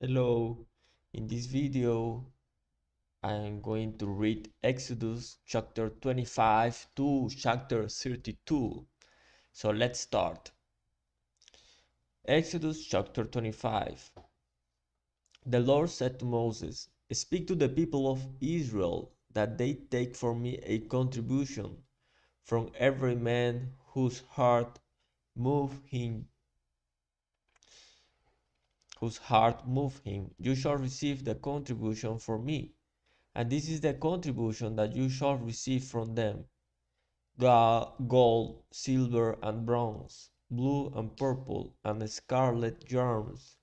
Hello, in this video I am going to read Exodus chapter 25 to chapter 32. So let's start. Exodus chapter 25. The Lord said to Moses, "Speak to the people of Israel that they take for me a contribution from every man whose heart move him you shall receive the contribution for me. And this is the contribution that you shall receive from them: gold, silver, and bronze, blue and purple, and scarlet yarns,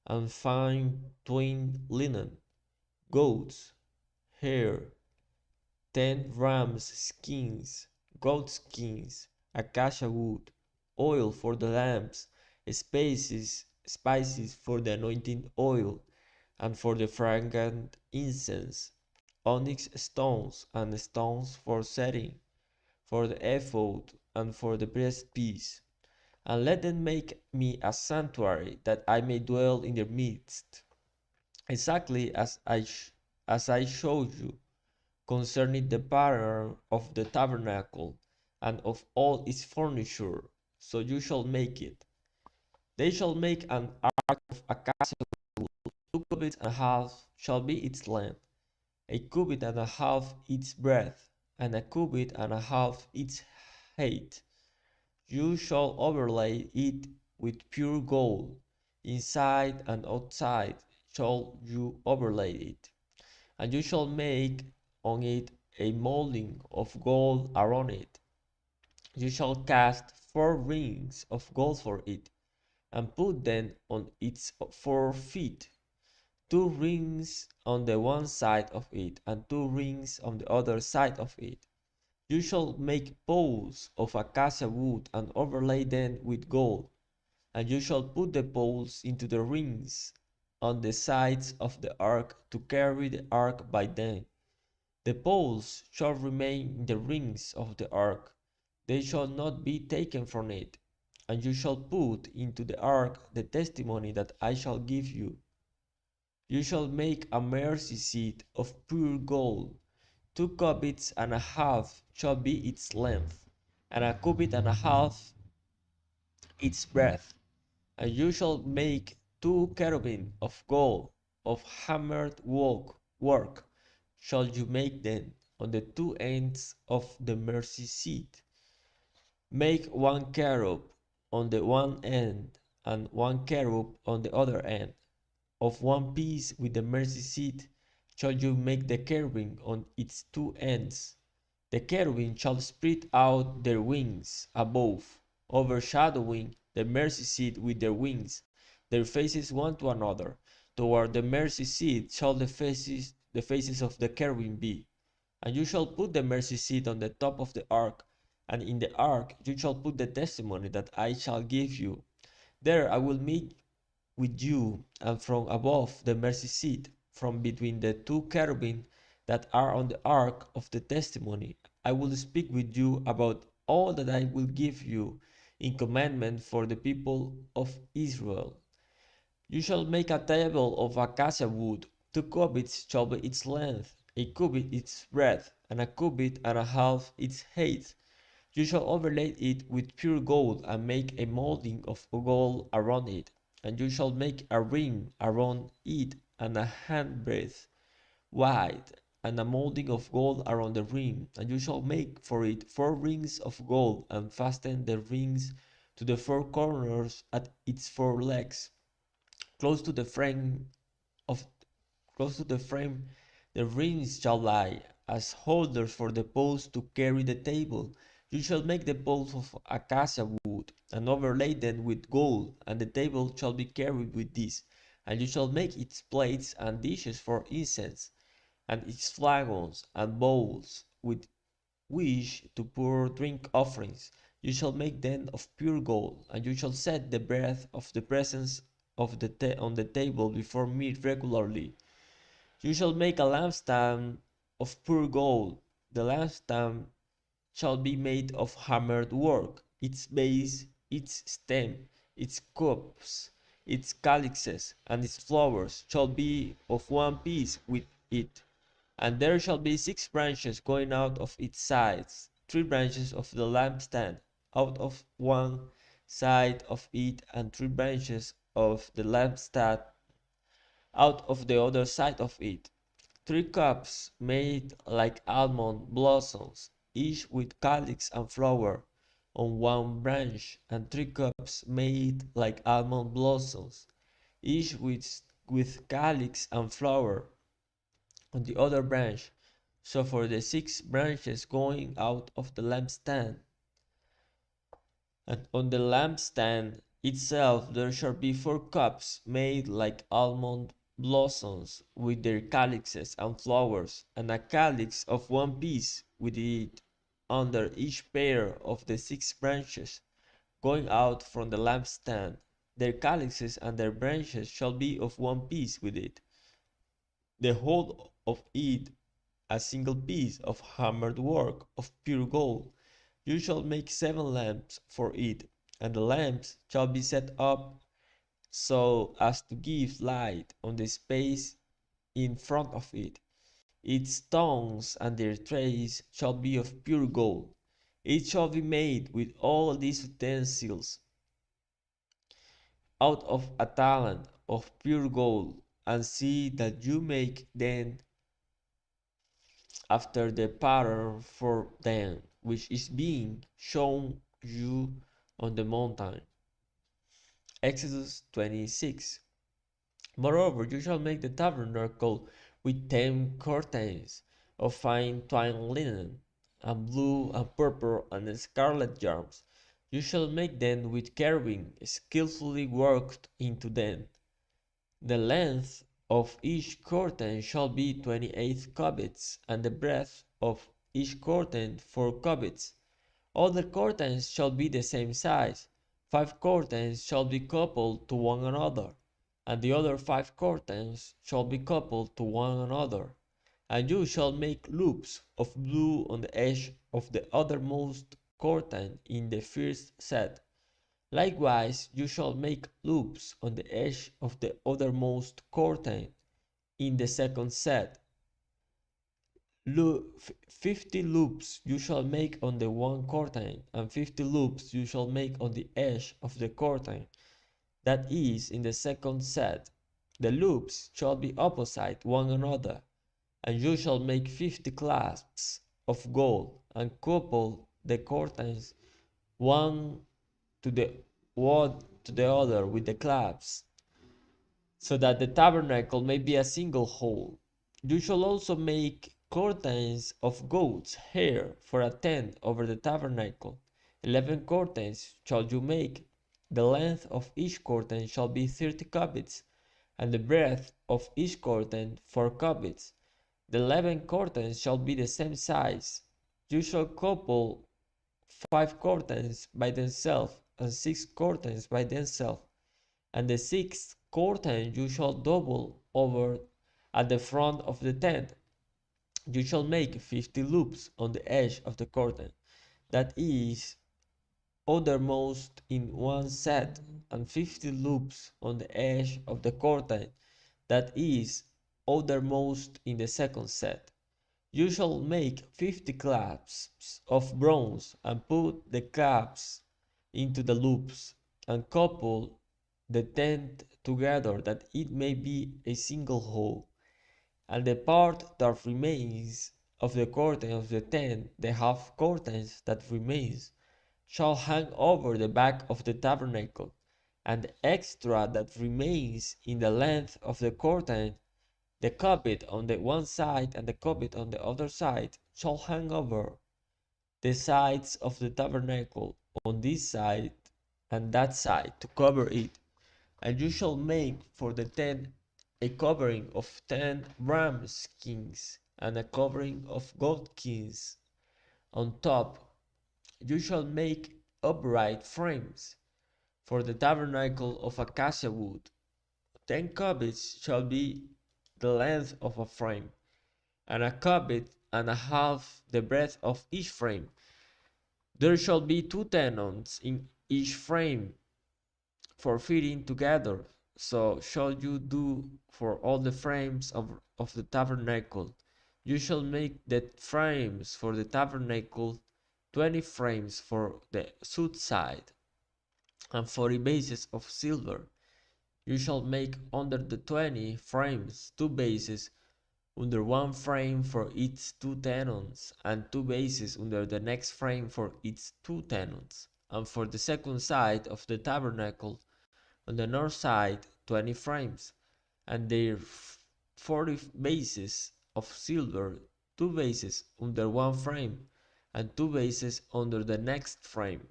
and fine twined linen, goats, hair, 10 rams' skins, goat skins, acacia wood, oil for the lamps, spices for the anointing oil, and for the fragrant incense, onyx stones and stones for setting, for the ephod and for the breastpiece. And let them make me a sanctuary, that I may dwell in their midst, exactly as I showed you concerning the pattern of the tabernacle and of all its furniture. So you shall make it. They shall make an ark of acacia wood. 2 cubits and a half shall be its length, a cubit and a half its breadth, and a cubit and a half its height. You shall overlay it with pure gold. Inside and outside shall you overlay it. And you shall make on it a molding of gold around it. You shall cast 4 rings of gold for it, and put them on its 4 feet, 2 rings on the one side of it, and 2 rings on the other side of it. You shall make poles of acacia wood, and overlay them with gold. And you shall put the poles into the rings on the sides of the ark, to carry the ark by them. The poles shall remain in the rings of the ark, they shall not be taken from it. And you shall put into the ark the testimony that I shall give you. You shall make a mercy seat of pure gold. 2 cubits and a half shall be its length, and a cubit and a half its breadth. And you shall make 2 cherubim of gold, of hammered work shall you make them, on the 2 ends of the mercy seat. Make 1 cherub on the one end, and 1 cherub on the other end. Of one piece with the mercy seat shall you make the cherubim on its 2 ends. The cherubim shall spread out their wings above, overshadowing the mercy seat with their wings, their faces one to another. Toward the mercy seat shall the faces of the cherubim be. And you shall put the mercy seat on the top of the ark, and in the ark you shall put the testimony that I shall give you. There I will meet with you, and from above the mercy seat, from between the 2 cherubim that are on the ark of the testimony, I will speak with you about all that I will give you in commandment for the people of Israel. You shall make a table of acacia wood. 2 cubits shall be its length, a cubit its breadth, and a cubit and a half its height. You shall overlay it with pure gold, and make a molding of gold around it. And you shall make a ring around it, and a handbreadth wide, and a molding of gold around the ring. And you shall make for it 4 rings of gold, and fasten the rings to the 4 corners at its 4 legs. Close to the frame of close to the frame the rings shall lie, as holders for the poles to carry the table. You shall make the poles of acacia wood, and overlay them with gold, and the table shall be carried with this. And you shall make its plates and dishes for incense, and its flagons and bowls with which to pour drink offerings. You shall make them of pure gold, and you shall set the bread of the presence on the table before me regularly. You shall make a lampstand of pure gold. The lampstand shall be made of hammered work, its base, its stem, its cups, its calyxes and its flowers shall be of one piece with it. And there shall be 6 branches going out of its sides, 3 branches of the lampstand out of one side of it, and 3 branches of the lampstand out of the other side of it. 3 cups made like almond blossoms, each with calyx and flower on one branch, and 3 cups made like almond blossoms, each with calyx and flower on the other branch. So for the 6 branches going out of the lampstand, and on the lampstand itself there shall be 4 cups made like almond blossoms with their calyxes and flowers, and a calyx of one piece with it under each pair of the 6 branches going out from the lampstand. Their calyxes and their branches shall be of one piece with it, the whole of it a single piece of hammered work of pure gold. You shall make 7 lamps for it, and the lamps shall be set up so as to give light on the space in front of it. Its tongues and their trays shall be of pure gold. It shall be made with all these utensils out of a talent of pure gold, and see that you make them after the pattern for them which is being shown you on the mountain. Exodus 26. Moreover, you shall make the tabernacle with 10 curtains of fine twined linen, and blue and purple and scarlet yarns. You shall make them with cherubim skillfully worked into them. The length of each curtain shall be 28 cubits, and the breadth of each curtain 4 cubits. All the curtains shall be the same size. 5 curtains shall be coupled to one another, and the other 5 curtains shall be coupled to one another. And you shall make loops of blue on the edge of the othermost curtain in the first set. Likewise you shall make loops on the edge of the othermost curtain in the second set. 50 loops you shall make on the one curtain, and 50 loops you shall make on the edge of the curtain that is in the second set. The loops shall be opposite one another, and you shall make 50 clasps of gold, and couple the curtains one to the other with the clasps, so that the tabernacle may be a single whole. You shall also make curtains of goat's hair for a tent over the tabernacle. 11 curtains shall you make. The length of each curtain shall be 30 cubits, and the breadth of each curtain 4 cubits. The 11 curtains shall be the same size. You shall couple 5 curtains by themselves, and 6 curtains by themselves, and the 6th curtain you shall double over at the front of the tent. You shall make 50 loops on the edge of the curtain that is outermost in one set, and 50 loops on the edge of the curtain that is outermost in the second set. You shall make 50 clasps of bronze, and put the clasps into the loops, and couple the tent together that it may be a single whole. And the part that remains of the curtain of the tent, the half curtains that remains, shall hang over the back of the tabernacle, and the extra that remains in the length of the curtain, the cubit on the one side and the cubit on the other side, shall hang over the sides of the tabernacle on this side and that side to cover it. And you shall make for the tent a covering of 10 ram skins, and a covering of goat skins on top. You shall make upright frames for the tabernacle of acacia wood. 10 cubits shall be the length of a frame, and a cubit and a half the breadth of each frame. There shall be 2 tenons in each frame for fitting together. So shall you do for all the frames of the tabernacle. You shall make the frames for the tabernacle 20 frames for the south side, and 40 bases of silver. You shall make under the 20 frames 2 bases, under one frame for its 2 tenons, and 2 bases under the next frame for its 2 tenons. And for the second side of the tabernacle, on the north side 20 frames, and their 40 bases of silver, 2 bases under one frame, and 2 bases under the next frame.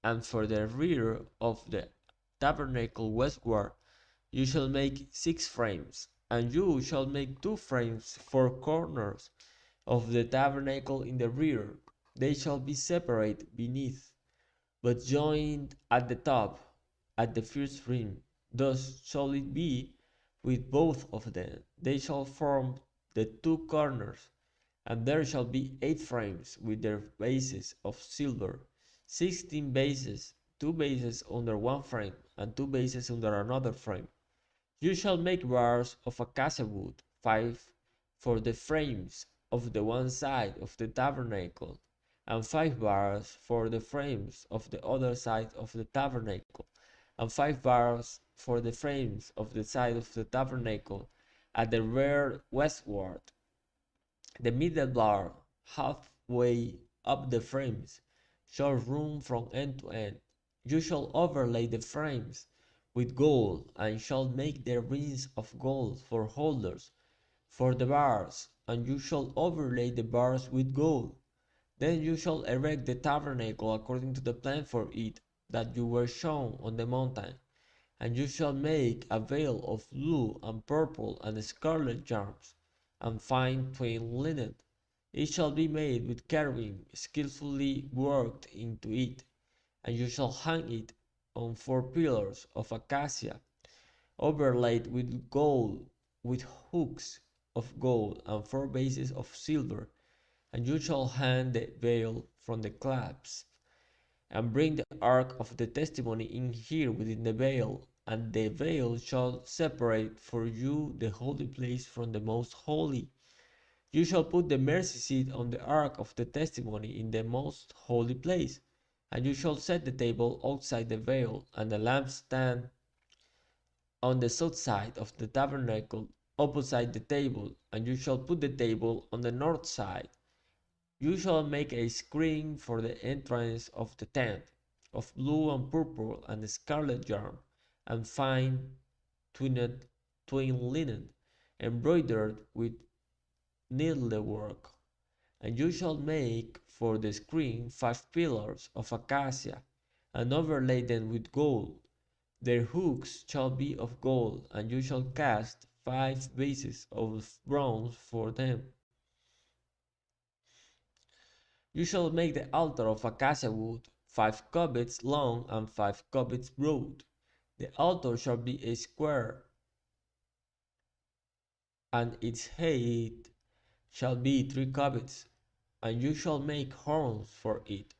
And for the rear of the tabernacle westward, you shall make 6 frames, and you shall make 2 frames for corners of the tabernacle in the rear. They shall be separate beneath, but joined at the top, at the first rim. Thus shall it be with both of them. They shall form the 2 corners, and there shall be 8 frames with their bases of silver, 16 bases, 2 bases under one frame, and 2 bases under another frame. You shall make bars of acacia wood, 5 for the frames of the one side of the tabernacle, and 5 bars for the frames of the other side of the tabernacle, and 5 bars for the frames of the side of the tabernacle at the rear westward. The middle bar, halfway up the frames, shall run from end to end. You shall overlay the frames with gold, and shall make the rings of gold for holders for the bars, and you shall overlay the bars with gold. Then you shall erect the tabernacle according to the plan for it that you were shown on the mountain. And you shall make a veil of blue and purple and scarlet yarns, and fine twined linen. It shall be made with cherubim skillfully worked into it, and you shall hang it on 4 pillars of acacia, overlaid with gold, with hooks of gold, and 4 bases of silver. And you shall hang the veil from the clasps, and bring the ark of the testimony in here within the veil, and the veil shall separate for you the holy place from the most holy. You shall put the mercy seat on the ark of the testimony in the most holy place, and you shall set the table outside the veil, and the lampstand on the south side of the tabernacle opposite the table, and you shall put the table on the north side. You shall make a screen for the entrance of the tent, of blue and purple and scarlet yarn, and fine twined linen, embroidered with needlework. And you shall make for the screen 5 pillars of acacia, and overlay them with gold. Their hooks shall be of gold, and you shall cast 5 bases of bronze for them. You shall make the altar of acacia wood, 5 cubits long and 5 cubits broad. The altar shall be a square, and its height shall be 3 cubits, and you shall make horns for it.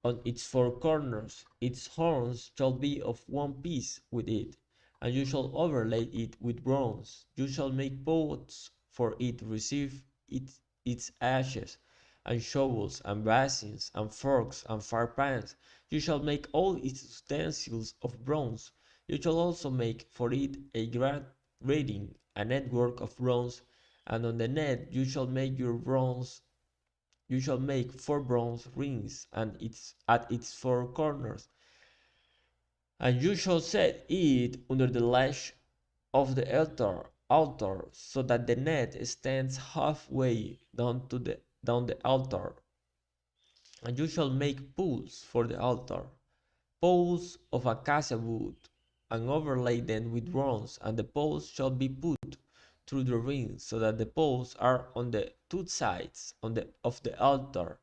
On its 4 corners, its horns shall be of one piece with it, and you shall overlay it with bronze. You shall make pots for it to receive its ashes, and shovels, and basins, and forks, and firepans. You shall make all its utensils of bronze. You shall also make for it a grating, a network of bronze, and on the net you shall make 4 bronze rings at its 4 corners, and you shall set it under the ledge of the altar, so that the net stands halfway down the altar. And you shall make poles for the altar, poles of acacia wood, and overlay them with bronze, and the poles shall be put through the rings, so that the poles are on the 2 sides of the altar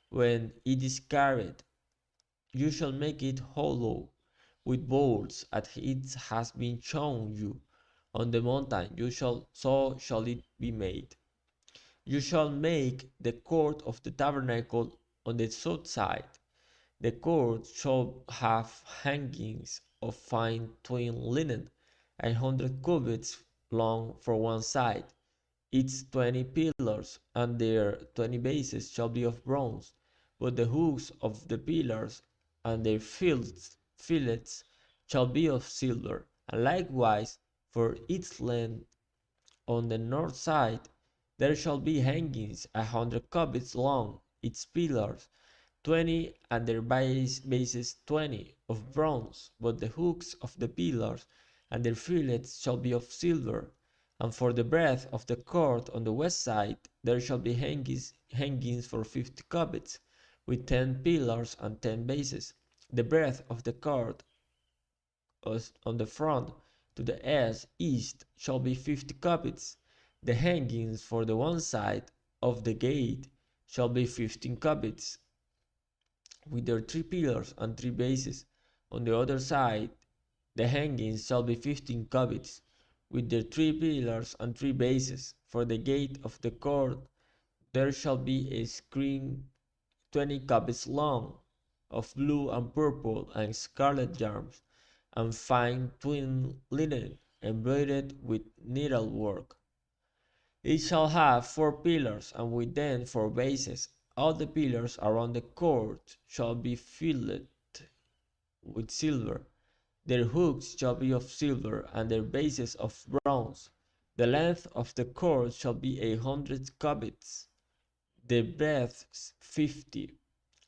when it is carried. You shall make it hollow with boards as it has been shown you on the mountain. So shall it be made. You shall make the court of the tabernacle on the south side. The court shall have hangings of fine twined linen, 100 cubits long for one side. Its 20 pillars and their 20 bases shall be of bronze, but the hooks of the pillars and their fillets shall be of silver. And likewise for its length on the north side there shall be hangings 100 cubits long, its pillars 20 and their bases 20 of bronze, but the hooks of the pillars and their fillets shall be of silver. And for the breadth of the court on the west side there shall be hangings for 50 cubits, with 10 pillars and 10 bases. The breadth of the court on the front to the east shall be 50 cubits. The hangings for the one side of the gate shall be 15 cubits, with their 3 pillars and 3 bases. On the other side the hangings shall be 15 cubits, with their 3 pillars and 3 bases. For the gate of the court there shall be a screen 20 cubits long, of blue and purple and scarlet yarns, and fine twined linen, embroidered with needlework. It shall have 4 pillars, and with them 4 bases. All the pillars around the court shall be filled with silver. Their hooks shall be of silver, and their bases of bronze. The length of the court shall be 100 cubits, the breadth 50,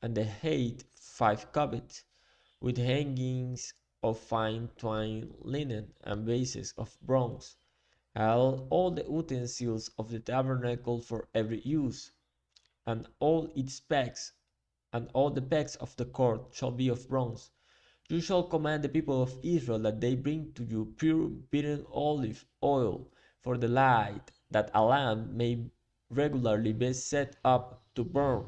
and the height 5 cubits, with hangings of fine twined linen and bases of bronze. All the utensils of the tabernacle for every use, and all its pegs, and all the pegs of the court shall be of bronze. You shall command the people of Israel that they bring to you pure beaten olive oil for the light, that a lamp may regularly be set up to burn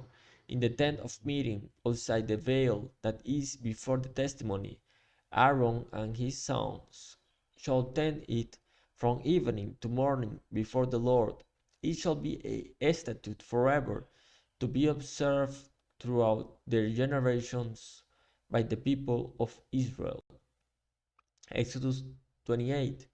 in the tent of meeting outside the veil that is before the testimony. Aaron and his sons shall tend it from evening to morning before the Lord. It shall be a statute forever, to be observed throughout their generations by the people of Israel. Exodus 28.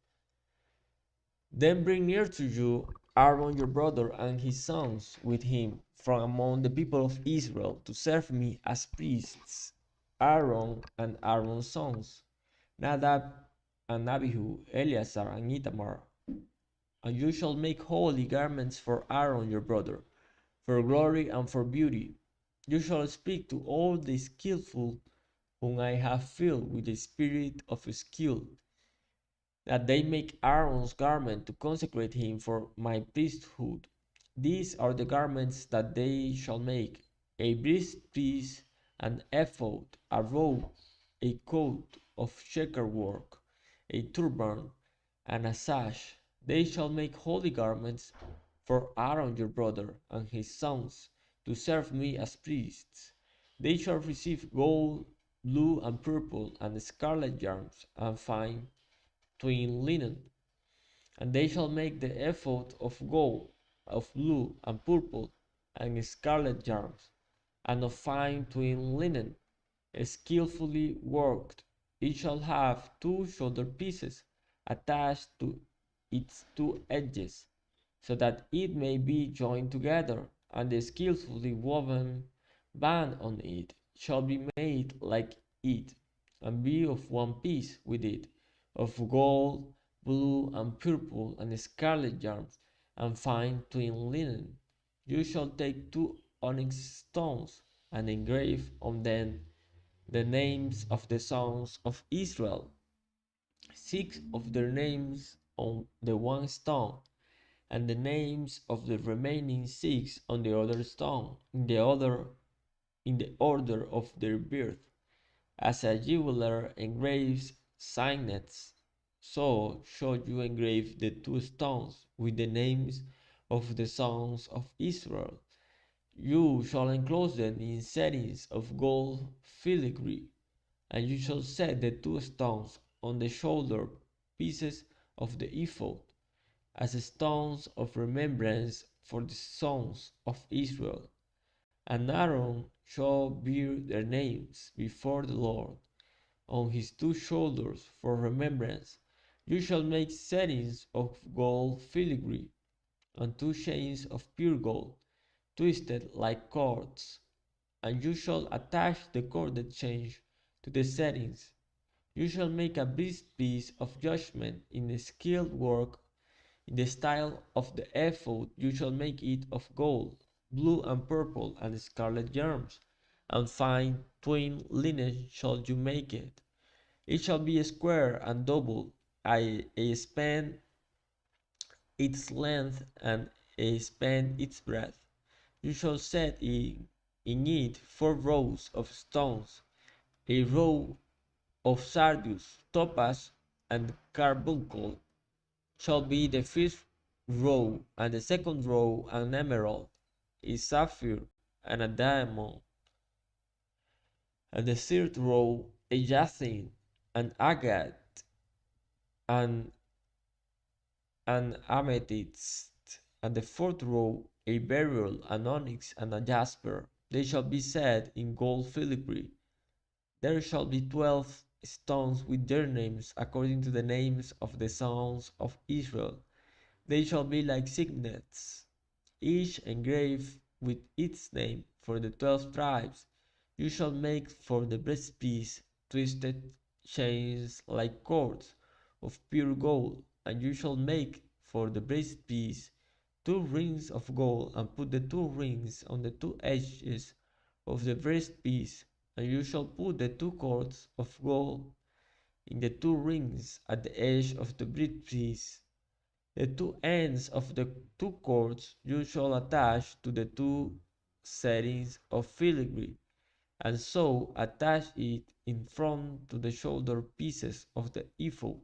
Then bring near to you Aaron your brother and his sons with him from among the people of Israel to serve me as priests. Aaron and Aaron's sons, Nadab and Abihu, Eleazar and Ithamar. And you shall make holy garments for Aaron your brother, for glory and for beauty. You shall speak to all the skillful whom I have filled with the spirit of skill, that they make Aaron's garment to consecrate him for my priesthood. These are the garments that they shall make: a breastpiece, an ephod, a robe, a coat of checker work, a turban, and a sash. They shall make holy garments for Aaron your brother and his sons to serve me as priests. They shall receive gold, blue and purple, and scarlet yarns, and fine twined linen. And they shall make the ephod of gold, of blue and purple, and scarlet yarns, and of fine twined linen, skillfully worked. It shall have 2 shoulder pieces attached to its 2 edges, so that it may be joined together, and the skillfully woven band on it shall be made like it, and be of one piece with it, of gold, blue, and purple, and scarlet yarns, and fine twined linen. You shall take 2 onyx stones, and engrave on them the names of the sons of Israel, 6 of their names on the one stone, and the names of the remaining 6 on the other stone, in the order of their birth. As a jeweler engraves signets, so shall you engrave the 2 stones with the names of the sons of Israel. You shall enclose them in settings of gold filigree, and you shall set the 2 stones on the shoulder pieces of the ephod, as stones of remembrance for the sons of Israel. And Aaron shall bear their names before the Lord on his two shoulders for remembrance. You shall make settings of gold filigree, and two chains of pure gold, twisted like cords, and you shall attach the corded chain to the settings. You shall make a breastpiece of judgment in skilled work in the style of the ephod. You shall make it of gold, blue and purple and scarlet yarns, and fine twined linen shall you make it. It shall be square and double, a span its length and a span its breadth. You shall set in it 4 rows of stones, a row of sardius, topaz, and carbuncle shall be the first row, and the second row an emerald, a sapphire, and a diamond, and the third row a jacinth, an agate, and an amethyst, and the fourth row a beryl, an onyx, and a jasper. They shall be set in gold filigree. There shall be 12 stones with their names according to the names of the sons of Israel. They shall be like signets, each engraved with its name for the 12 tribes. You shall make for the breastpiece twisted chains like cords of pure gold, and you shall make for the breastpiece 2 rings of gold, and put the 2 rings on the 2 edges of the breastpiece, and you shall put the 2 cords of gold in the 2 rings at the edge of the breastpiece. The 2 ends of the 2 cords you shall attach to the 2 settings of filigree, and so attach it in front to the shoulder pieces of the ephod.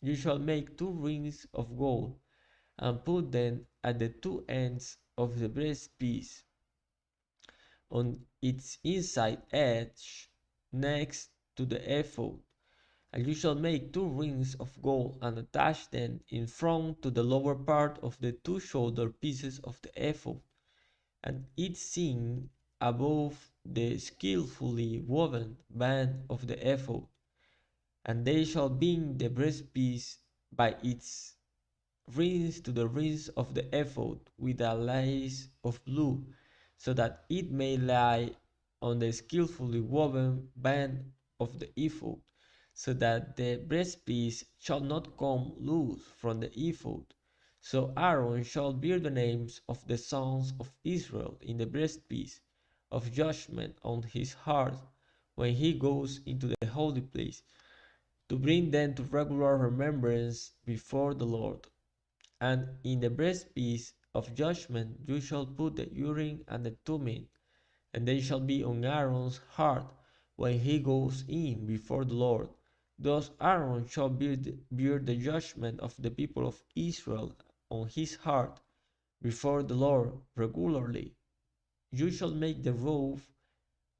You shall make 2 rings of gold, and put them at the 2 ends of the breastpiece, on its inside edge, next to the ephod. And you shall make 2 rings of gold, and attach them in front to the lower part of the 2 shoulder pieces of the ephod, and it seen above the skillfully woven band of the ephod. And they shall bind the breastpiece by its rings to the rings of the ephod with a lace of blue, so that it may lie on the skillfully woven band of the ephod, so that the breastpiece shall not come loose from the ephod. So Aaron shall bear the names of the sons of Israel in the breastpiece of judgment on his heart when he goes into the holy place, to bring them to regular remembrance before the Lord. And in the breastpiece of judgment you shall put the Urim and the Thummim, and they shall be on Aaron's heart when he goes in before the Lord. Thus Aaron shall bear the judgment of the people of Israel on his heart before the Lord regularly. You shall make the robe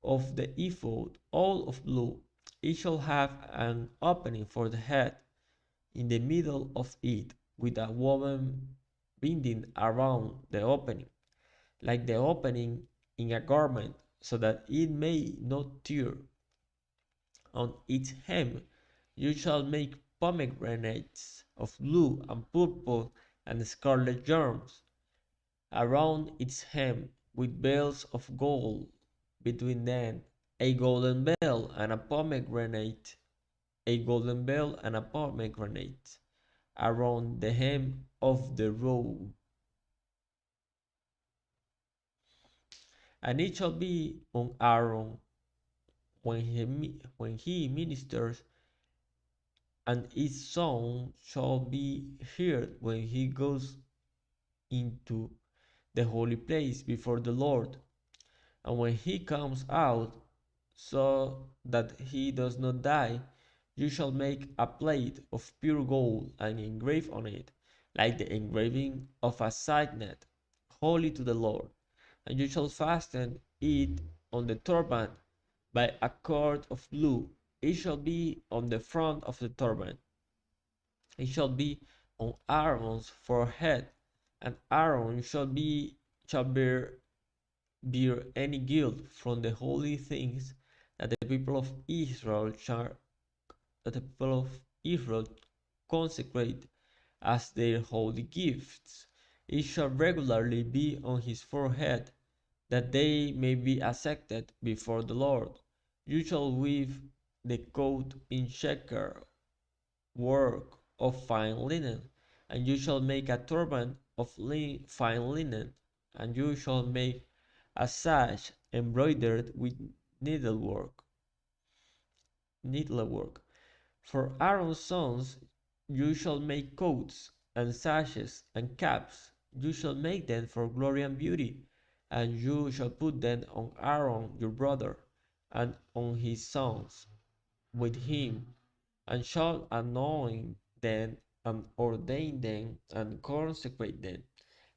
of the ephod all of blue. It shall have an opening for the head in the middle of it, with a woven binding around the opening, like the opening in a garment, so that it may not tear. On its hem you shall make pomegranates of blue and purple and scarlet germs around its hem, with bells of gold between them, a golden bell and a pomegranate, a golden bell and a pomegranate around the hem of the robe. And it shall be on Aaron when he ministers, and its sound shall be heard when he goes into the holy place before the Lord, and when he comes out, so that he does not die. You shall make a plate of pure gold and engrave on it, like the engraving of a signet, holy to the Lord. And you shall fasten it on the turban by a cord of blue. It shall be on the front of the turban. It shall be on Aaron's forehead, and Aaron shall bear any guilt from the holy things that the people of Israel shall that the people of Israel consecrate as their holy gifts. It shall regularly be on his forehead, that they may be accepted before the Lord. You shall weave the coat in checker work of fine linen, and you shall make a turban of fine linen, and you shall make a sash embroidered with needlework. Needlework. For Aaron's sons you shall make coats, and sashes, and caps. You shall make them for glory and beauty, and you shall put them on Aaron your brother, and on his sons with him, and shall anoint them, and ordain them, and consecrate them,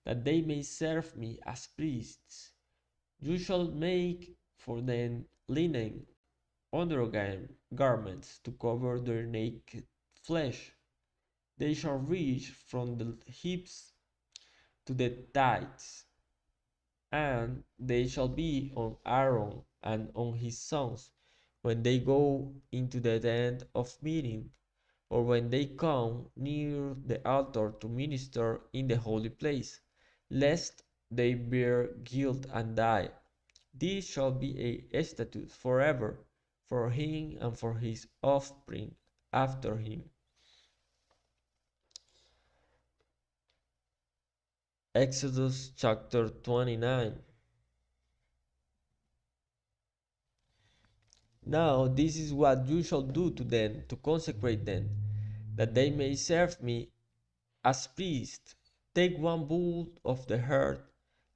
that they may serve me as priests. You shall make for them linen undergarments to cover their naked flesh. They shall reach from the hips to the thighs, and they shall be on Aaron and on his sons when they go into the tent of meeting, or when they come near the altar to minister in the holy place, lest they bear guilt and die. This shall be a statute forever for him and for his offspring after him. Exodus chapter 29. Now this is what you shall do to them to consecrate them, that they may serve me as priests. Take one bull of the herd,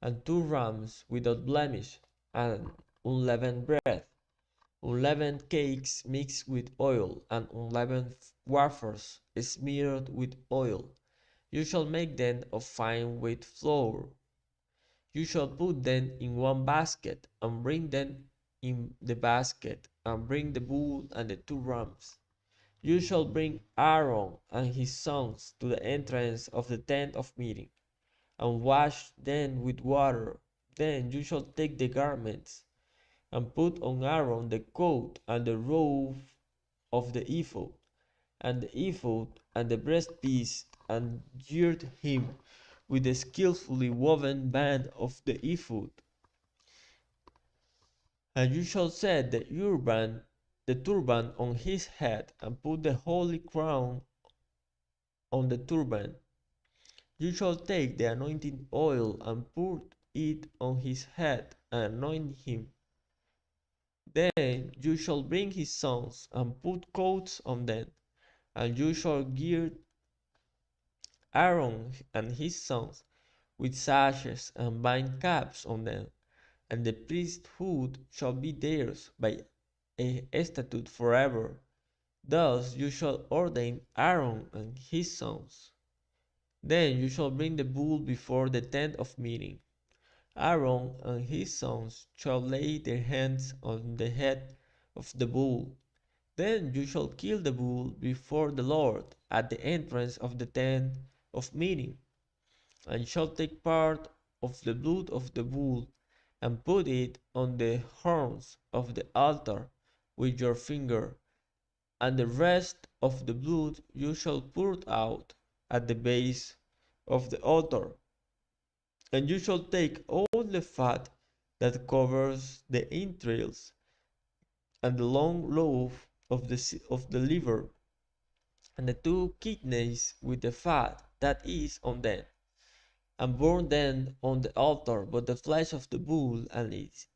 and 2 rams without blemish, and unleavened bread, unleavened cakes mixed with oil, and unleavened wafers smeared with oil. You shall make them of fine wheat flour. You shall put them in one basket, and bring them in the basket, and bring the bull and the 2 rams. You shall bring Aaron and his sons to the entrance of the tent of meeting, and wash them with water. Then you shall take the garments, and put on Aaron the coat and the robe of the ephod, and the ephod and the breastpiece, and gird him with the skillfully woven band of the ephod. And you shall set the turban on his head, and put the holy crown on the turban. You shall take the anointing oil, and pour it on his head, and anoint him. Then you shall bring his sons, and put coats on them, and you shall gird Aaron and his sons with sashes, and bind caps on them, and the priesthood shall be theirs by a statute forever. Thus you shall ordain Aaron and his sons. Then you shall bring the bull before the tent of meeting. Aaron and his sons shall lay their hands on the head of the bull. Then you shall kill the bull before the Lord at the entrance of the tent of meeting, and shall take part of the blood of the bull, and put it on the horns of the altar with your finger, and the rest of the blood you shall pour out at the base of the altar. And you shall take all the fat that covers the entrails, and the long lobe of the liver, and the 2 kidneys with the fat that is on them, and burn them on the altar. But the flesh of the bull and its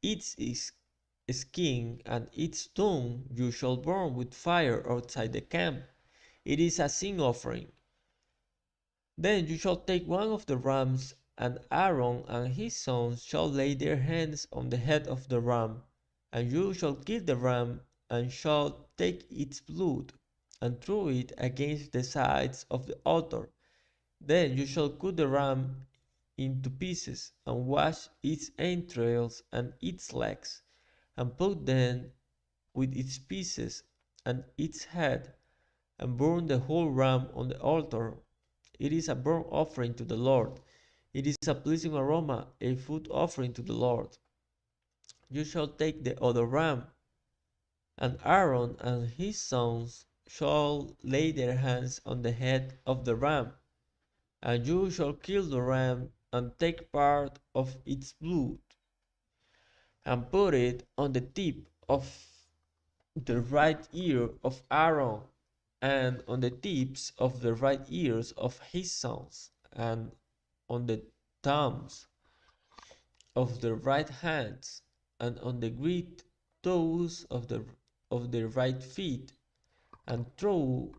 skin and its tongue you shall burn with fire outside the camp. It is a sin offering. Then you shall take one of the rams, and Aaron and his sons shall lay their hands on the head of the ram, and you shall kill the ram, and shall take its blood, and throw it against the sides of the altar. Then you shall cut the ram into pieces, and wash its entrails and its legs, and put them with its pieces and its head, and burn the whole ram on the altar. It is a burnt offering to the Lord. It is a pleasing aroma, a food offering to the Lord. You shall take the other ram, And Aaron and his sons shall lay their hands on the head of the ram, and you shall kill the ram and take part of its blood, and put it on the tip of the right ear of Aaron, and on the tips of the right ears of his sons, and on the thumbs of the right hands, and on the great toes of the right feet, and throw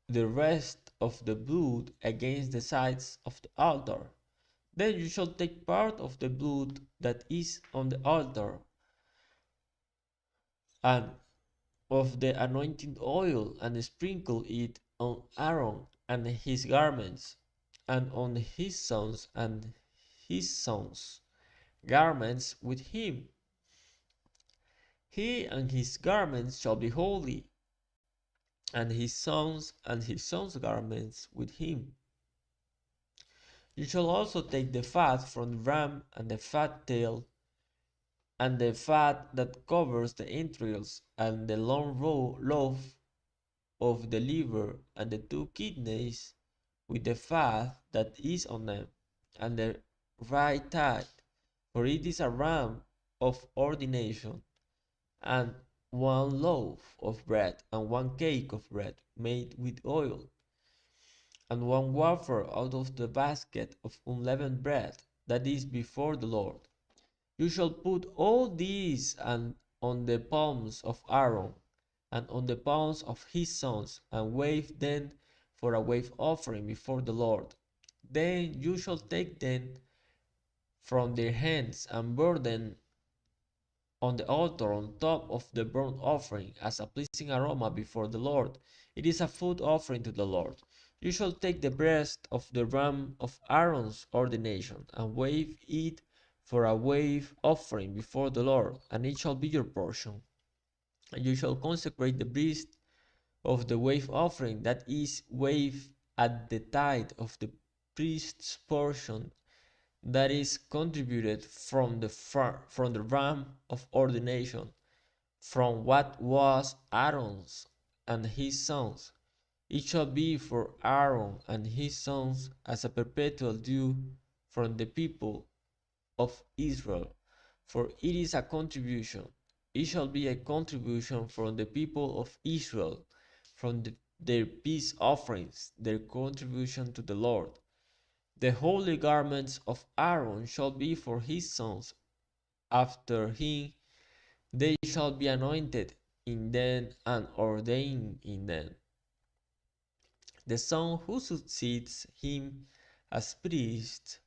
the rest of the blood against the sides of the altar. Then you shall take part of the blood that is on the altar, and of the anointing oil, and sprinkle it on Aaron and his garments, and on his sons and his sons' garments with him. He and his garments shall be holy, and his sons' garments with him. You shall also take the fat from the ram, and the fat tail, and the fat that covers the entrails, and the long loaf of the liver, and the 2 kidneys with the fat that is on them, and the right thigh, for it is a ram of ordination, and 1 loaf of bread, and 1 cake of bread made with oil, and 1 wafer out of the basket of unleavened bread that is before the Lord. You shall put all these and on the palms of Aaron, and on the palms of his sons, and wave them for a wave offering before the Lord. Then you shall take them from their hands and burn them on the altar on top of the burnt offering as a pleasing aroma before the Lord. It is a food offering to the Lord. You shall take the breast of the ram of Aaron's ordination and wave it for a wave offering before the Lord, and it shall be your portion. And you shall consecrate the breast of the wave offering that is wave at the tithe of the priest's portion that is contributed from the ram of ordination, from what was Aaron's and his sons. It shall be for Aaron and his sons as a perpetual due from the people of Israel, for it is a contribution. It shall be a contribution from the people of Israel, from their peace offerings, their contribution to the Lord. The holy garments of Aaron shall be for his sons after him. They shall be anointed in them and ordained in them. The son who succeeds him as priest,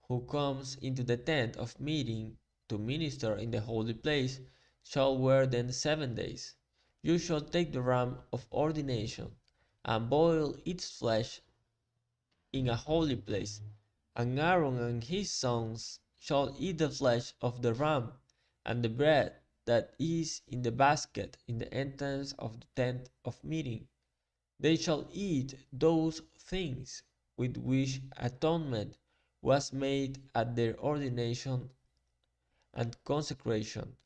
who comes into the tent of meeting to minister in the holy place, shall wear them 7 days. You shall take the ram of ordination, and boil its flesh in a holy place, and Aaron and his sons shall eat the flesh of the ram, and the bread that is in the basket in the entrance of the tent of meeting. They shall eat those things with which atonement was made at their ordination and consecration,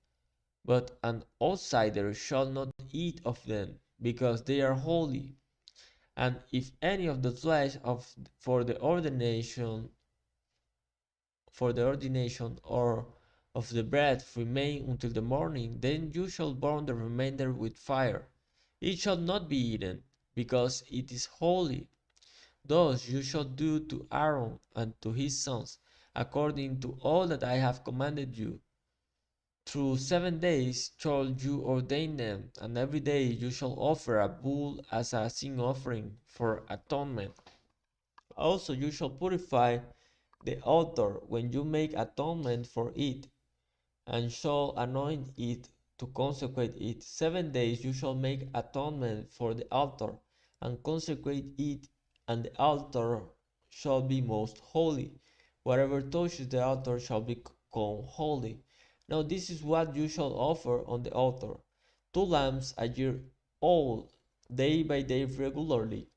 but an outsider shall not eat of them, because they are holy. And if any of the flesh of for the ordination or of the bread remain until the morning, then you shall burn the remainder with fire. It shall not be eaten, because it is holy. Thus you shall do to Aaron and to his sons, according to all that I have commanded you. Through 7 days shall you ordain them, and every day you shall offer a bull as a sin offering for atonement. Also you shall purify the altar when you make atonement for it, and shall anoint it to consecrate it. 7 days you shall make atonement for the altar, and consecrate it, and the altar shall be most holy. Whatever touches the altar shall become holy. Now this is what you shall offer on the altar: 2 lambs a year old, day by day regularly.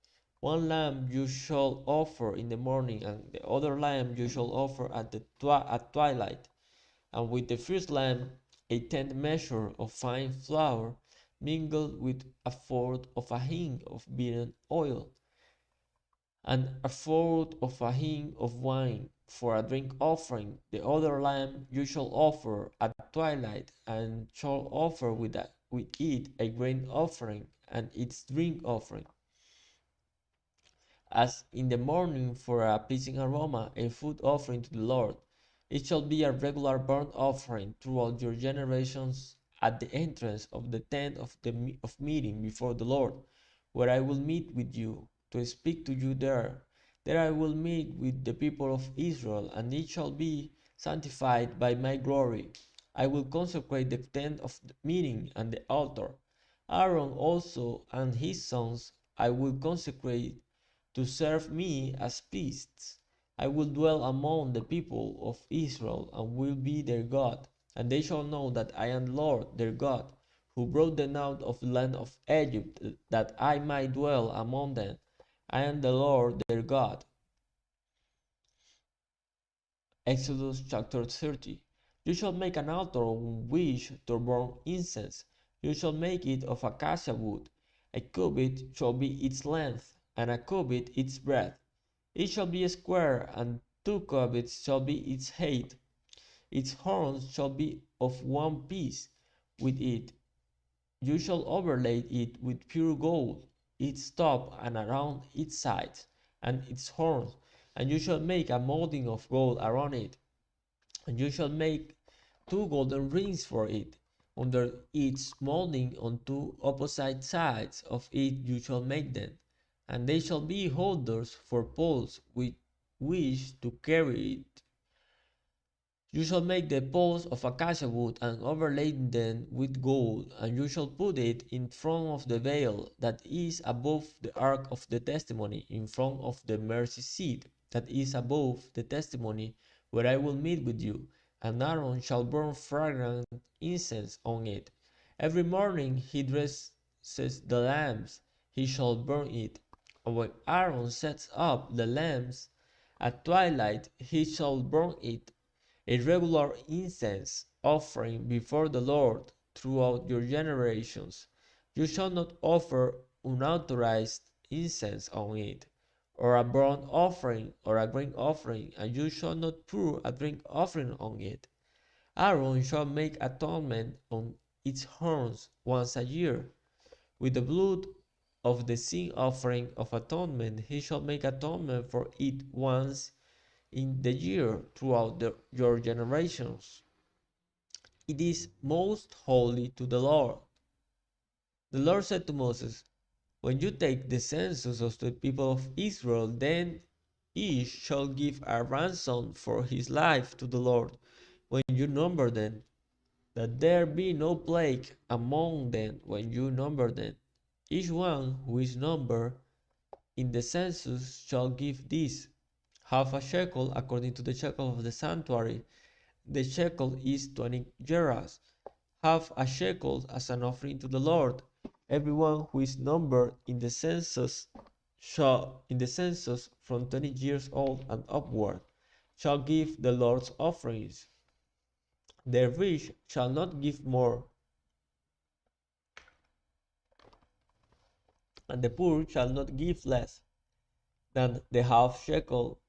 1 lamb you shall offer in the morning, and the other lamb you shall offer at twilight. And with the first lamb a tenth measure of fine flour, mingled with a fourth of a hin of beaten oil, and a fourth of a hin of wine for a drink offering. The other lamb you shall offer at twilight, and shall offer with it a grain offering and its drink offering, as in the morning for a pleasing aroma, a food offering to the Lord. It shall be a regular burnt offering throughout your generations at the entrance of the tent of meeting before the Lord, where I will meet with you to speak to you there. There I will meet with the people of Israel, and it shall be sanctified by my glory. I will consecrate the tent of the meeting and the altar. Aaron also and his sons I will consecrate to serve me as priests. I will dwell among the people of Israel and will be their God, and they shall know that I am the Lord their God, who brought them out of the land of Egypt, that I might dwell among them. I am the Lord their God. Exodus chapter 30. You shall make an altar on which to burn incense. You shall make it of acacia wood. A cubit shall be its length, and a cubit its breadth. It shall be square, and 2 cubits shall be its height. Its horns shall be of one piece with it. You shall overlay it with pure gold, its top and around its sides, and its horns. And you shall make a molding of gold around it. And you shall make 2 golden rings for it. Under its molding on 2 opposite sides of it you shall make them, and they shall be holders for poles with which to carry it. You shall make the poles of acacia wood and overlay them with gold, and you shall put it in front of the veil that is above the ark of the testimony, in front of the mercy seat that is above the testimony, where I will meet with you. And Aaron shall burn fragrant incense on it. Every morning he dresses the lamps, he shall burn it. And when Aaron sets up the lamps at twilight, he shall burn it, a regular incense offering before the Lord throughout your generations. You shall not offer unauthorized incense on it, or a burnt offering, or a grain offering, and you shall not pour a drink offering on it. Aaron shall make atonement on its horns once a year. With the blood of the sin offering of atonement, he shall make atonement for it once in the year throughout your generations. It is most holy to the Lord. The Lord said to Moses, when you take the census of the people of Israel, then each shall give a ransom for his life to the Lord when you number them, that there be no plague among them when you number them. Each one who is numbered in the census shall give this, half a shekel according to the shekel of the sanctuary. The shekel is 20 gerahs, half a shekel as an offering to the Lord. Everyone who is numbered in the census from 20 years old and upward shall give the Lord's offerings. The rich shall not give more, and the poor shall not give less than the half shekel.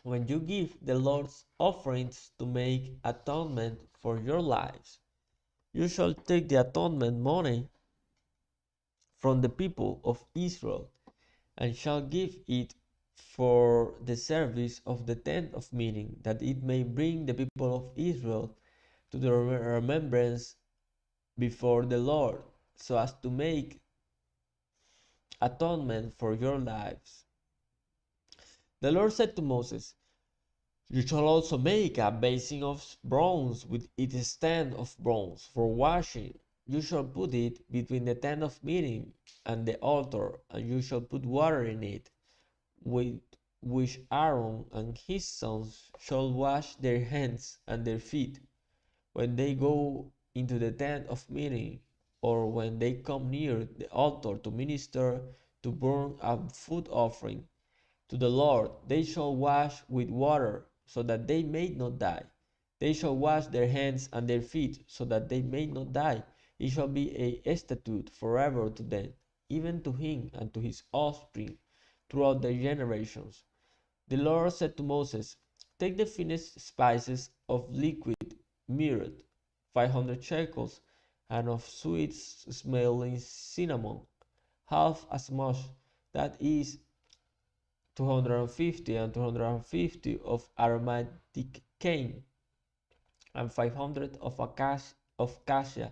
When you give the Lord's offerings to make atonement for your lives, you shall take the atonement money from the people of Israel, and shall give it for the service of the tent of meeting, that it may bring the people of Israel to the remembrance before the Lord, so as to make atonement for your lives. The Lord said to Moses, you shall also make a basin of bronze with its stand of bronze for washing. You shall put it between the tent of meeting and the altar, and you shall put water in it, with which Aaron and his sons shall wash their hands and their feet when they go into the tent of meeting, or when they come near the altar to minister, to burn a food offering to the Lord. They shall wash with water, so that they may not die. They shall wash their hands and their feet, so that they may not die. It shall be a statute forever to them, even to him and to his offspring throughout their generations. The Lord said to Moses, take the finest spices of liquid myrrh, 500 shekels, and of sweet smelling cinnamon, half as much, that is 250 and 250 of aromatic cane, and 500 of cassia,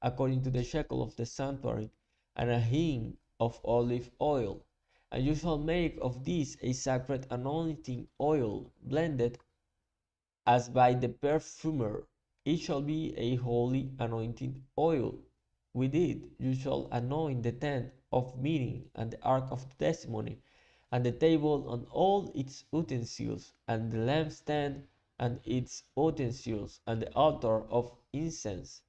according to the shekel of the sanctuary, and a hin of olive oil. And you shall make of this a sacred anointing oil, blended as by the perfumer. It shall be a holy anointing oil. With it you shall anoint the tent of meeting, and the ark of the testimony, and the table and all its utensils, and the lampstand and its utensils, and the altar of incense,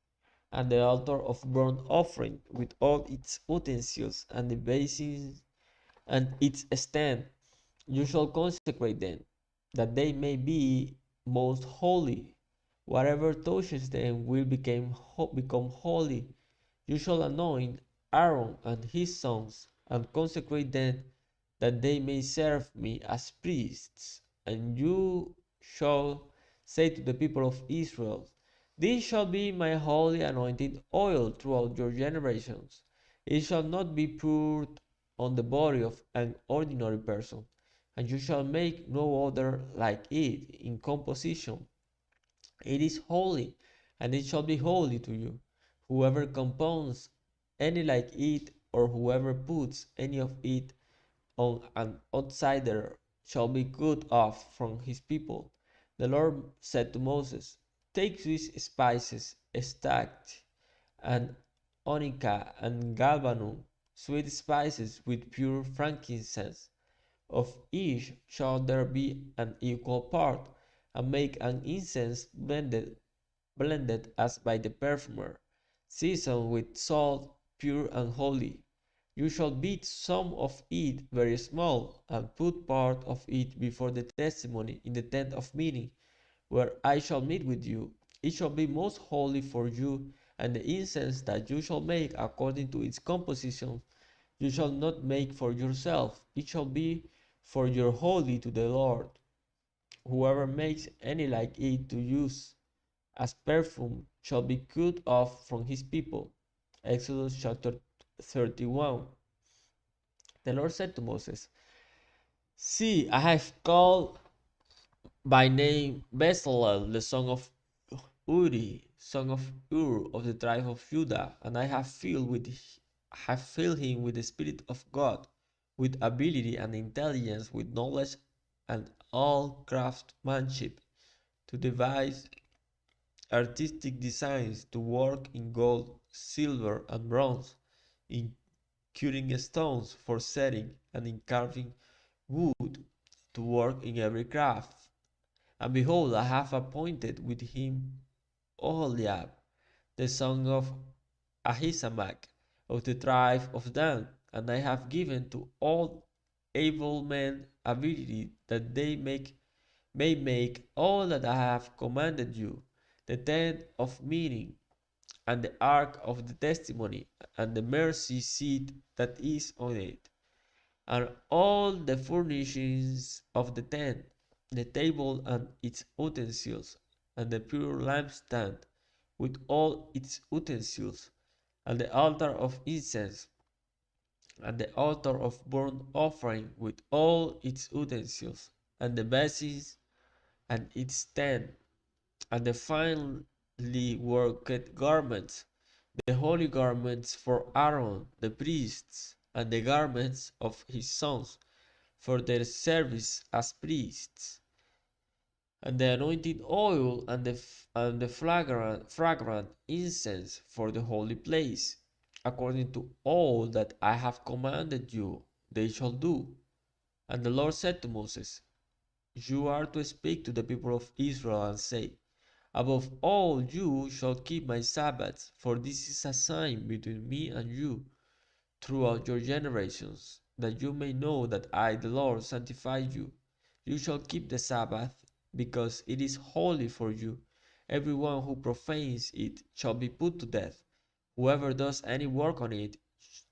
and the altar of burnt offering with all its utensils, and the basin and its stand. You shall consecrate them, that they may be most holy. Whatever touches them will become holy. You shall anoint Aaron and his sons, and consecrate them, that they may serve me as priests. And you shall say to the people of Israel, this shall be my holy anointed oil throughout your generations. It shall not be poured on the body of an ordinary person, and you shall make no other like it in composition. It is holy, and it shall be holy to you. Whoever compounds any like it, or whoever puts any of it on an outsider, shall be cut off from his people. The Lord said to Moses, take these spices, stacte, and onycha, and galbanum, sweet spices with pure frankincense. Of each shall there be an equal part, and make an incense blended as by the perfumer, seasoned with salt, pure and holy. You shall beat some of it very small, and put part of it before the testimony in the tent of meeting, where I shall meet with you. It shall be most holy for you, and the incense that you shall make according to its composition you shall not make for yourself. It shall be for your holy to the Lord. Whoever makes any like it to use as perfume shall be cut off from his people. Exodus chapter 31. The Lord said to Moses, see, I have called by name Bezalel, the son of Uri, son of Ur of the tribe of Judah, and I have filled him with the Spirit of God, with ability and intelligence, with knowledge and all craftsmanship, to devise artistic designs, to work in gold, silver, and bronze, in cutting stones for setting, and in carving wood, to work in every craft. And behold, I have appointed with him Oholiab, the son of Ahisamach, of the tribe of Dan, and I have given to all able men ability, that they may make all that I have commanded you, the tent of meeting, and the ark of the testimony, and the mercy seat that is on it, and all the furnishings of the tent, the table and its utensils, and the pure lampstand with all its utensils, and the altar of incense, and the altar of burnt offering with all its utensils, and the basins and its stand, and the finely worked garments, the holy garments for Aaron the priests, and the garments of his sons for their service as priests, and the anointing oil and the fragrant incense for the holy place, according to all that I have commanded you, they shall do. And the Lord said to Moses, you are to speak to the people of Israel and say, above all you shall keep my Sabbaths, for this is a sign between me and you throughout your generations, that you may know that I, the Lord, sanctify you. You shall keep the Sabbath, because it is holy for you. Everyone who profanes it shall be put to death. Whoever does any work on it,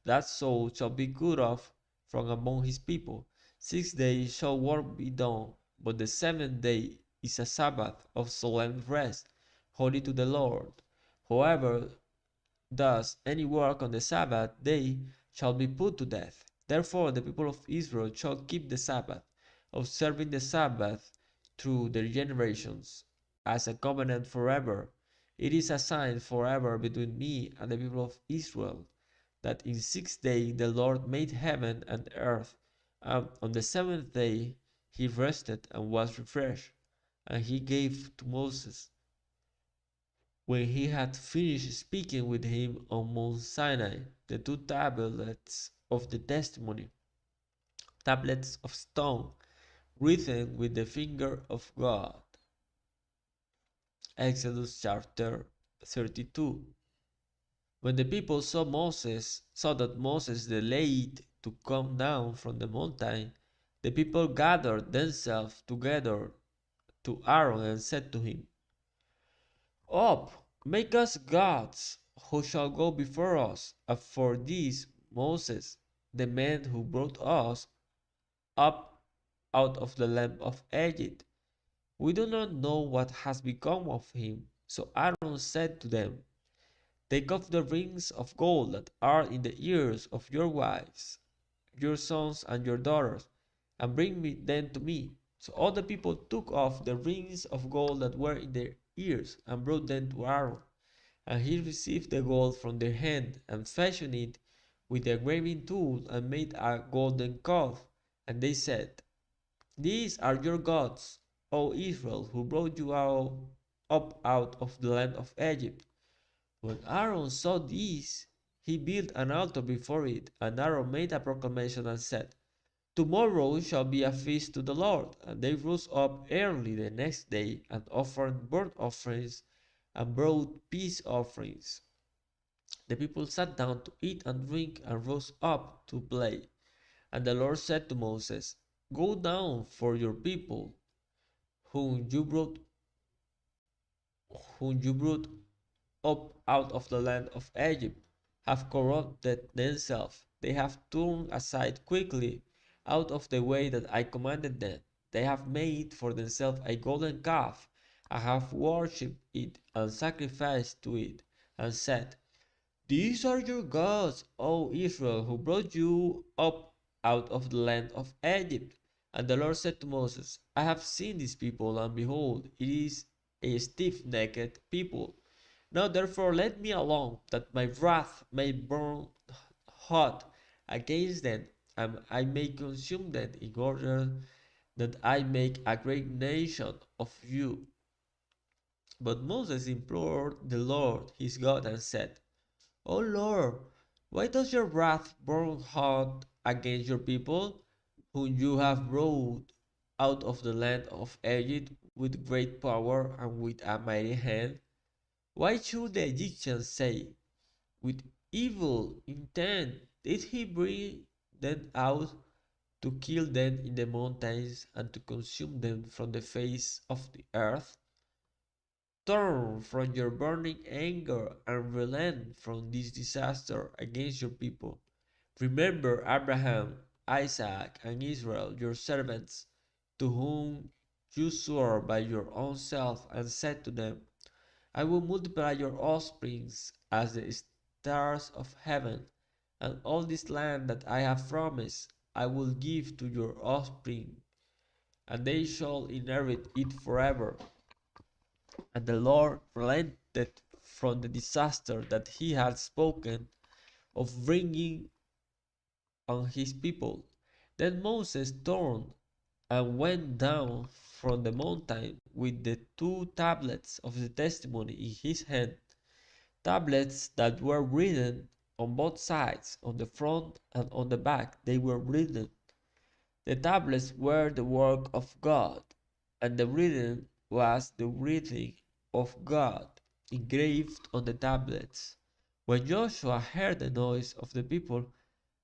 that soul shall be cut off from among his people. 6 days shall work be done, but the seventh day is a Sabbath of solemn rest, holy to the Lord. Whoever does any work on the Sabbath day shall be put to death. Therefore the people of Israel shall keep the Sabbath, observing the Sabbath through their generations, as a covenant forever. It is a sign forever between me and the people of Israel, that in 6 days the Lord made heaven and earth, and on the seventh day he rested and was refreshed. And he gave to Moses, when he had finished speaking with him on Mount Sinai, the two tablets of the testimony, tablets of stone, written with the finger of God. Exodus chapter 32. When the people saw that Moses delayed to come down from the mountain, the people gathered themselves together to Aaron and said to him, up, make us gods who shall go before us. And for this Moses, the man who brought us up out of the land of Egypt, we do not know what has become of him. So Aaron said to them, take off the rings of gold that are in the ears of your wives, your sons and your daughters, and bring them to me. So all the people took off the rings of gold that were in their ears and brought them to Aaron. And he received the gold from their hand, and fashioned it with a graving tool, and made a golden calf. And they said, these are your gods, O Israel, who brought you up out of the land of Egypt. When Aaron saw this, he built an altar before it, and Aaron made a proclamation and said, tomorrow shall be a feast to the Lord. And they rose up early the next day, and offered burnt offerings and brought peace offerings. The people sat down to eat and drink and rose up to play. And the Lord said to Moses, go down, for your people, whom you brought up out of the land of Egypt, have corrupted themselves. They have turned aside quickly out of the way that I commanded them. They have made for themselves a golden calf, and have worshipped it and sacrificed to it, and said, these are your gods, O Israel, who brought you up out of the land of Egypt. And the Lord said to Moses, I have seen this people, and behold, it is a stiff-necked people. Now therefore let me alone, that my wrath may burn hot against them, and I may consume them, in order that I make a great nation of you. But Moses implored the Lord his God and said, O Lord, why does your wrath burn hot against your people, whom you have brought out of the land of Egypt with great power and with a mighty hand? Why should the Egyptians say, with evil intent did he bring them out, to kill them in the mountains and to consume them from the face of the earth? Turn from your burning anger and relent from this disaster against your people. Remember Abraham, Isaac, and Israel, your servants, to whom you swore by your own self and said to them, I will multiply your offspring as the stars of heaven, and all this land that I have promised I will give to your offspring, and they shall inherit it forever. And the Lord relented from the disaster that he had spoken of bringing on his people. Then Moses turned and went down from the mountain with the two tablets of the testimony in his hand, tablets that were written on both sides, on the front and on the back. They were written. The tablets were the work of God, and the written was the writing of God engraved on the tablets. When Joshua heard the noise of the people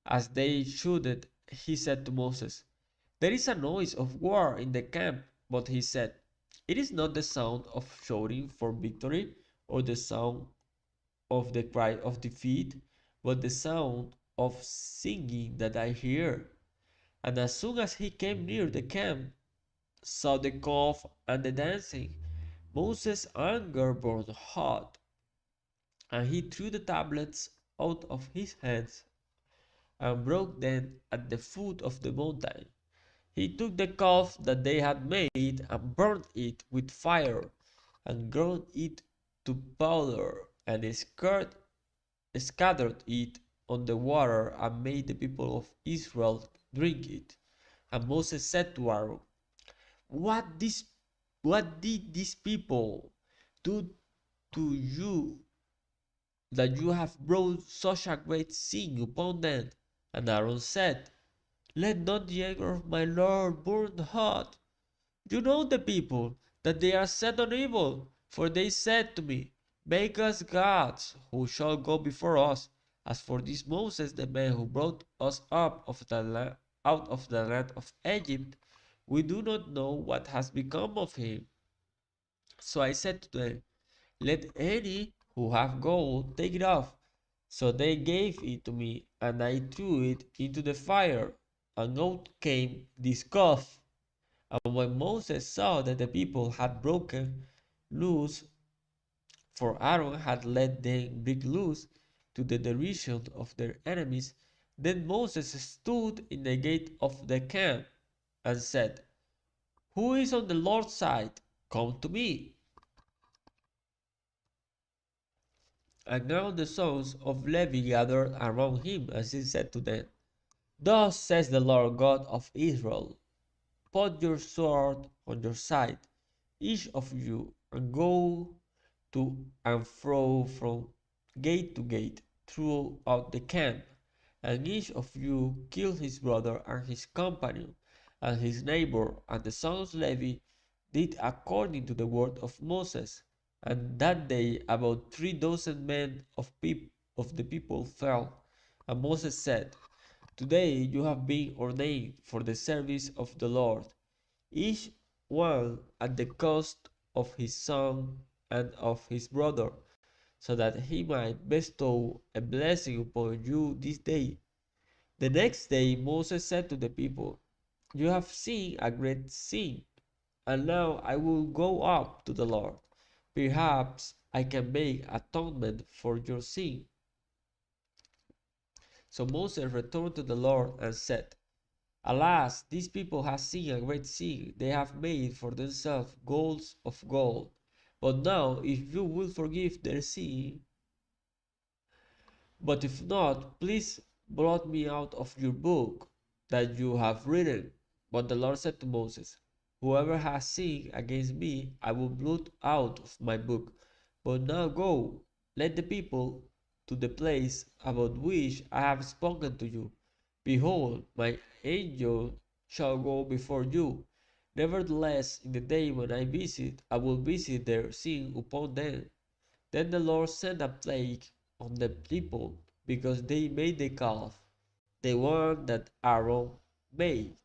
as they shouted, he said to Moses, there is a noise of war in the camp. But he said, it is not the sound of shouting for victory or the sound of the cry of defeat, but the sound of singing that I hear. And as soon as he came near the camp, saw the calf and the dancing, Moses' anger burned hot, and he threw the tablets out of his hands and broke them at the foot of the mountain. He took the calf that they had made and burned it with fire, and ground it to powder, and scattered it on the water, and made the people of Israel drink it. And Moses said to Aaron, What this what did these people do to you that you have brought such a great sin upon them? And Aaron said, Let not the anger of my Lord burn hot. You know the people, that they are set on evil, for they said to me, Make us gods, who shall go before us. As for this Moses, the man who brought us up out of the land of Egypt, we do not know what has become of him. So I said to them, Let any who have gold take it off. So they gave it to me, and I threw it into the fire, and out came this calf. And when Moses saw that the people had broken loose, for Aaron had let them break loose to the derision of their enemies, then Moses stood in the gate of the camp and said, Who is on the Lord's side? Come to me. And now the sons of Levi gathered around him, as he said to them, Thus says the Lord God of Israel, Put your sword on your side, each of you, and go to and fro from gate to gate throughout the camp, and each of you kill his brother and his companion and his neighbor. And the sons of Levi did according to the word of Moses. And that day about 3,000 men of the people fell. And Moses said, Today you have been ordained for the service of the Lord, each one at the cost of his son and of his brother, so that he might bestow a blessing upon you this day. The next day Moses said to the people, You have seen a great sin, and now I will go up to the Lord. Perhaps I can make atonement for your sin. So Moses returned to the Lord and said, Alas, these people have seen a great sin. They have made for themselves gods of gold. But now, if you will forgive their sin, but if not, please blot me out of your book that you have written. But the Lord said to Moses, Whoever has sinned against me, I will blot out of my book. But now go, let the people to the place about which I have spoken to you. Behold, my angel shall go before you. Nevertheless, in the day when I visit, I will visit their sin upon them. Then the Lord sent a plague on the people because they made the calf, the one that Aaron made.